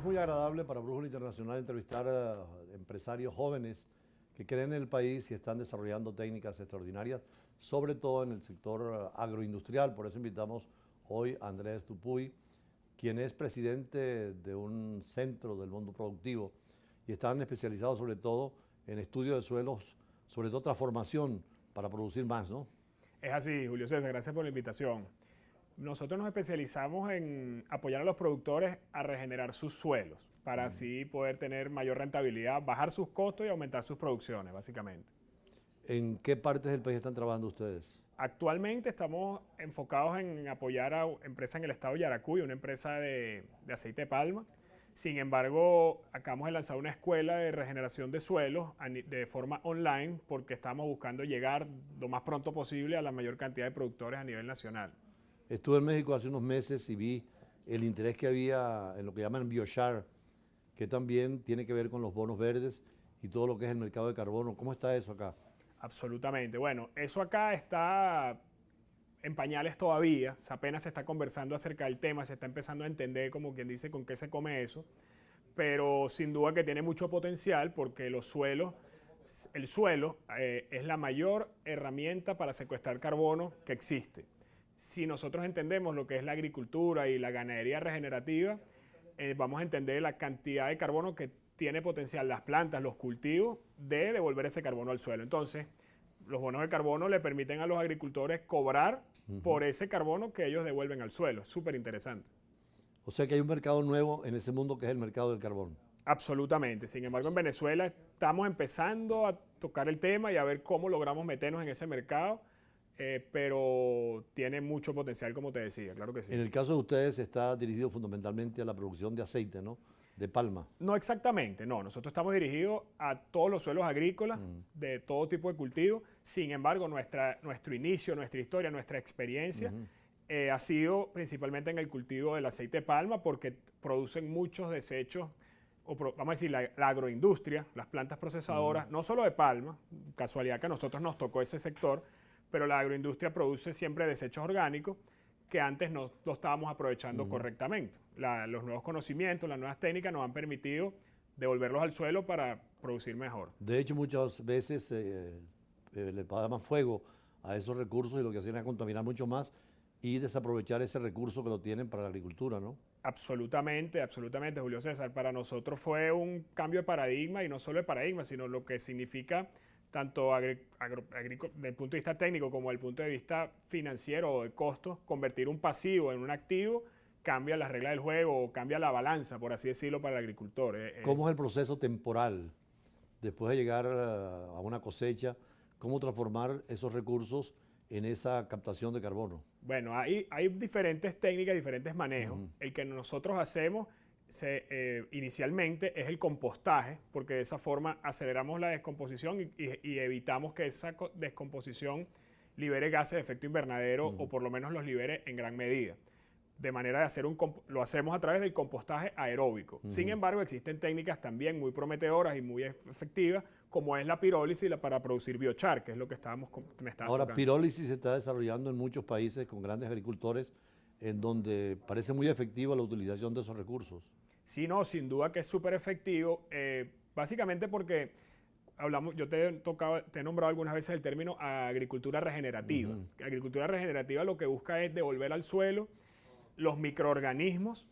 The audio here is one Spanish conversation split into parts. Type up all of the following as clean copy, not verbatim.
Es muy agradable para Brújula Internacional entrevistar a empresarios jóvenes que creen en el país y están desarrollando técnicas extraordinarias, sobre todo en el sector agroindustrial. Por eso invitamos hoy a Andrés Dupuy, quien es presidente de un centro del mundo productivo y están especializados sobre todo en estudio de suelos, sobre todo transformación para producir más, ¿no? Es así, Julio César, gracias por la invitación. Nosotros nos especializamos en apoyar a los productores a regenerar sus suelos para así poder tener mayor rentabilidad, bajar sus costos y aumentar sus producciones, básicamente. ¿En qué partes del país están trabajando ustedes? Actualmente estamos enfocados en apoyar a empresas en el estado de Yaracuy, una empresa de aceite de palma. Sin embargo, acabamos de lanzar una escuela de regeneración de suelos de forma online porque estamos buscando llegar lo más pronto posible a la mayor cantidad de productores a nivel nacional. Estuve en México hace unos meses y vi el interés que había en lo que llaman biochar, que también tiene que ver con los bonos verdes y todo lo que es el mercado de carbono. ¿Cómo está eso acá? Absolutamente. Bueno, eso acá está en pañales todavía, apenas se está conversando acerca del tema, se está empezando a entender, como quien dice, con qué se come eso, pero sin duda que tiene mucho potencial porque el suelo es la mayor herramienta para secuestrar carbono que existe. Si nosotros entendemos lo que es la agricultura y la ganadería regenerativa, vamos a entender la cantidad de carbono que tiene potencial las plantas, los cultivos, de devolver ese carbono al suelo. Entonces, los bonos de carbono le permiten a los agricultores cobrar por ese carbono que ellos devuelven al suelo. Es súper interesante. O sea que hay un mercado nuevo en ese mundo que es el mercado del carbón. Absolutamente. Sin embargo, en Venezuela estamos empezando a tocar el tema y a ver cómo logramos meternos en ese mercado, pero tiene mucho potencial, como te decía, claro que sí. En el caso de ustedes está dirigido fundamentalmente a la producción de aceite, ¿no? De palma. No exactamente, no. Nosotros estamos dirigidos a todos los suelos agrícolas, de todo tipo de cultivo. Sin embargo, nuestro inicio, nuestra historia, nuestra experiencia ha sido principalmente en el cultivo del aceite de palma porque producen muchos desechos, vamos a decir, la agroindustria, las plantas procesadoras, no solo de palma, casualidad que a nosotros nos tocó ese sector, pero la agroindustria produce siempre desechos orgánicos que antes no lo estábamos aprovechando correctamente. Los nuevos conocimientos, las nuevas técnicas nos han permitido devolverlos al suelo para producir mejor. De hecho, muchas veces le daban fuego a esos recursos y lo que hacían era contaminar mucho más y desaprovechar ese recurso que lo tienen para la agricultura, ¿no? Absolutamente, absolutamente, Julio César. Para nosotros fue un cambio de paradigma y no solo de paradigma, sino lo que significa tanto desde el punto de vista técnico como desde el punto de vista financiero o de costos, convertir un pasivo en un activo cambia las reglas del juego o cambia la balanza, por así decirlo, para el agricultor. ¿Cómo es el proceso temporal después de llegar a una cosecha? ¿Cómo transformar esos recursos en esa captación de carbono? Bueno, hay diferentes técnicas, diferentes manejos. El que nosotros hacemos inicialmente es el compostaje, porque de esa forma aceleramos la descomposición y evitamos que esa descomposición libere gases de efecto invernadero o por lo menos los libere en gran medida. De manera de hacer lo hacemos a través del compostaje aeróbico. Sin embargo, existen técnicas también muy prometedoras y muy efectivas, como es la pirólisis para producir biochar, que es lo que me estabas Ahora, tocando. pirólisis se está desarrollando en muchos países con grandes agricultores, en donde parece muy efectiva la utilización de esos recursos. Sí, no, sin duda que es súper efectivo, básicamente porque yo te he nombrado algunas veces el término agricultura regenerativa. Agricultura regenerativa lo que busca es devolver al suelo los microorganismos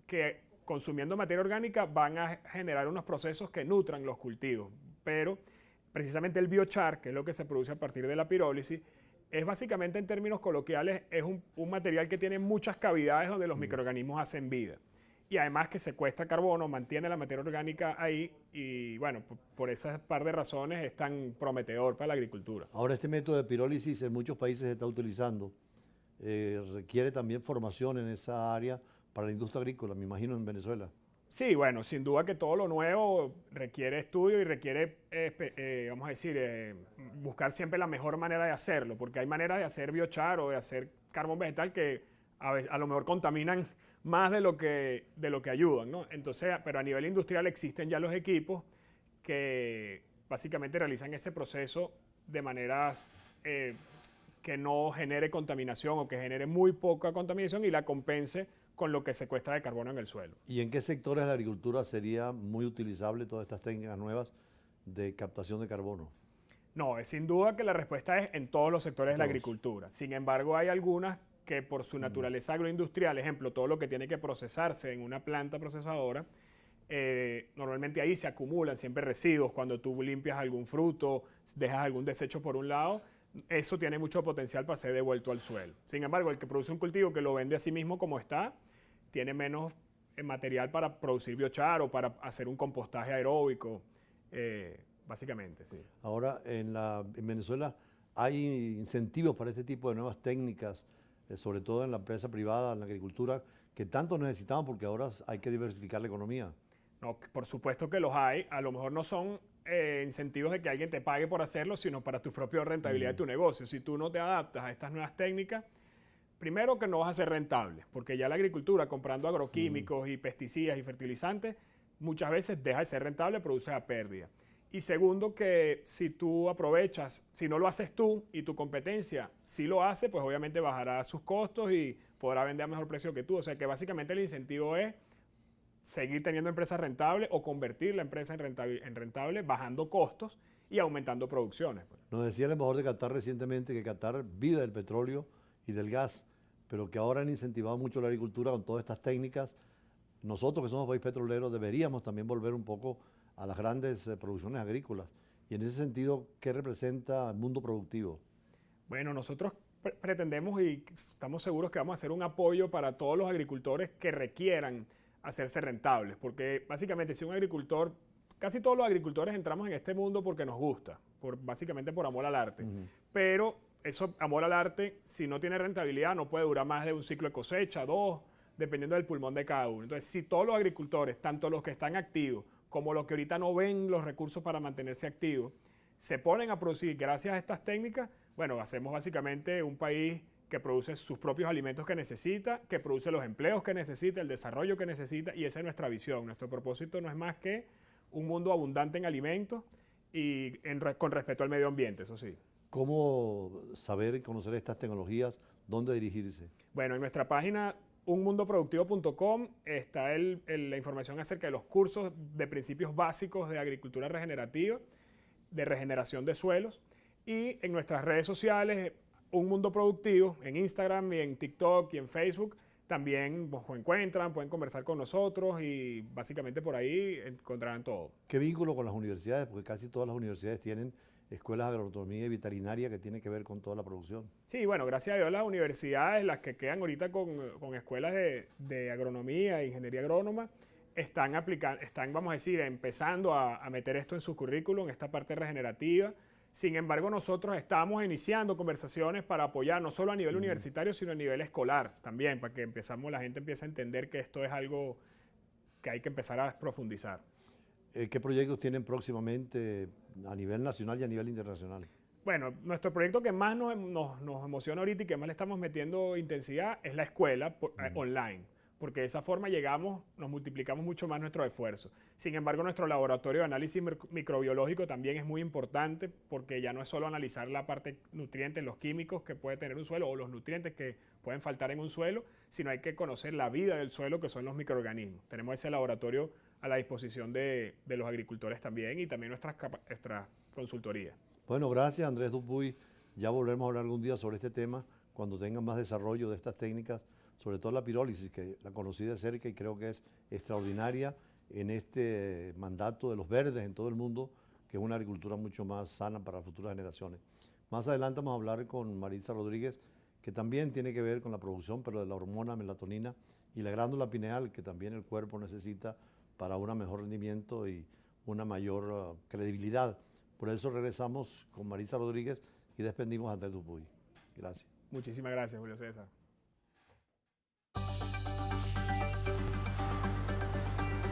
que consumiendo materia orgánica van a generar unos procesos que nutran los cultivos. Pero precisamente el biochar, que es lo que se produce a partir de la pirólisis, es básicamente en términos coloquiales, es un material que tiene muchas cavidades donde los microorganismos hacen vida. Y además que secuestra carbono, mantiene la materia orgánica ahí y bueno, por esas par de razones es tan prometedor para la agricultura. Ahora, este método de pirólisis en muchos países se está utilizando. Requiere también formación en esa área para la industria agrícola, me imagino en Venezuela. Sí, bueno, sin duda que todo lo nuevo requiere estudio y requiere, vamos a decir, buscar siempre la mejor manera de hacerlo, porque hay maneras de hacer biochar o de hacer carbón vegetal que a lo mejor contaminan más de lo que ayudan, ¿no? Entonces, pero a nivel industrial existen ya los equipos que básicamente realizan ese proceso de maneras que no genere contaminación o que genere muy poca contaminación y la compense con lo que secuestra de carbono en el suelo. ¿Y en qué sectores de la agricultura sería muy utilizable todas estas técnicas nuevas de captación de carbono? No, es sin duda que la respuesta es en todos los sectores de la Todos. agricultura. Sin embargo, hay algunas que por su naturaleza agroindustrial, ejemplo, todo lo que tiene que procesarse en una planta procesadora, normalmente ahí se acumulan siempre residuos. Cuando tú limpias algún fruto, dejas algún desecho por un lado, eso tiene mucho potencial para ser devuelto al suelo. Sin embargo, el que produce un cultivo que lo vende a sí mismo como está, tiene menos material para producir biochar o para hacer un compostaje aeróbico, básicamente, sí. Ahora, en Venezuela hay incentivos para este tipo de nuevas técnicas, sobre todo en la empresa privada, en la agricultura, que tanto necesitamos porque ahora hay que diversificar la economía. No, por supuesto que los hay. A lo mejor no son incentivos de que alguien te pague por hacerlo, sino para tu propia rentabilidad de tu negocio. Si tú no te adaptas a estas nuevas técnicas, primero que no vas a ser rentable, porque ya la agricultura comprando agroquímicos y pesticidas y fertilizantes, muchas veces deja de ser rentable, produce a pérdida. Y segundo, que si tú aprovechas, si no lo haces tú y tu competencia sí lo hace, pues obviamente bajará sus costos y podrá vender a mejor precio que tú. O sea que básicamente el incentivo es seguir teniendo empresas rentables o convertir la empresa en rentable bajando costos y aumentando producciones. Nos decía el embajador de Qatar recientemente que Qatar vive del petróleo y del gas, pero que ahora han incentivado mucho la agricultura con todas estas técnicas. Nosotros que somos país petrolero deberíamos también volver un poco a las grandes producciones agrícolas. Y en ese sentido, ¿qué representa el mundo productivo? Bueno, nosotros pretendemos y estamos seguros que vamos a hacer un apoyo para todos los agricultores que requieran hacerse rentables, porque básicamente si un agricultor, casi todos los agricultores entramos en este mundo porque nos gusta, básicamente por amor al arte, pero eso, amor al arte, si no tiene rentabilidad, no puede durar más de un ciclo de cosecha, 2, dependiendo del pulmón de cada uno. Entonces, si todos los agricultores, tanto los que están activos como los que ahorita no ven los recursos para mantenerse activos, se ponen a producir gracias a estas técnicas, bueno, hacemos básicamente un país que produce sus propios alimentos que necesita, que produce los empleos que necesita, el desarrollo que necesita, y esa es nuestra visión. Nuestro propósito no es más que un mundo abundante en alimentos y con respeto al medio ambiente, eso sí. ¿Cómo saber y conocer estas tecnologías? ¿Dónde dirigirse? Bueno, en nuestra página unmundoproductivo.com está la información acerca de los cursos de principios básicos de agricultura regenerativa, de regeneración de suelos, y en nuestras redes sociales, Un Mundo Productivo, en Instagram y en TikTok y en Facebook, también nos encuentran, pueden conversar con nosotros y básicamente por ahí encontrarán todo. ¿Qué vínculo con las universidades? Porque casi todas las universidades tienen escuelas de agronomía y veterinaria que tienen que ver con toda la producción. Sí, bueno, gracias a Dios las universidades, las que quedan ahorita con escuelas de agronomía e ingeniería agrónoma, están, vamos a decir, empezando a meter esto en su currículum, esta parte regenerativa. Sin embargo, nosotros estamos iniciando conversaciones para apoyar no solo a nivel universitario, sino a nivel escolar también, para que la gente empiece a entender que esto es algo que hay que empezar a profundizar. ¿Qué proyectos tienen próximamente a nivel nacional y a nivel internacional? Bueno, nuestro proyecto que más nos emociona ahorita y que más le estamos metiendo intensidad es la escuela online, porque de esa forma nos multiplicamos mucho más nuestro esfuerzo. Sin embargo, nuestro laboratorio de análisis microbiológico también es muy importante porque ya no es solo analizar la parte nutrientes, los químicos que puede tener un suelo o los nutrientes que pueden faltar en un suelo, sino hay que conocer la vida del suelo, que son los microorganismos. Tenemos ese laboratorio a la disposición de los agricultores también y también nuestras consultorías. Bueno, gracias Andrés Dupuy. Ya volveremos a hablar algún día sobre este tema cuando tengan más desarrollo de estas técnicas, sobre todo la pirólisis, que la conocí de cerca y creo que es extraordinaria en este mandato de los verdes en todo el mundo, que es una agricultura mucho más sana para futuras generaciones. Más adelante vamos a hablar con Maritza Rodríguez, que también tiene que ver con la producción, pero de la hormona melatonina y la glándula pineal, que también el cuerpo necesita para un mejor rendimiento y una mayor credibilidad. Por eso regresamos con Maritza Rodríguez y despedimos a Andrés Dupuy. Gracias. Muchísimas gracias, Julio César.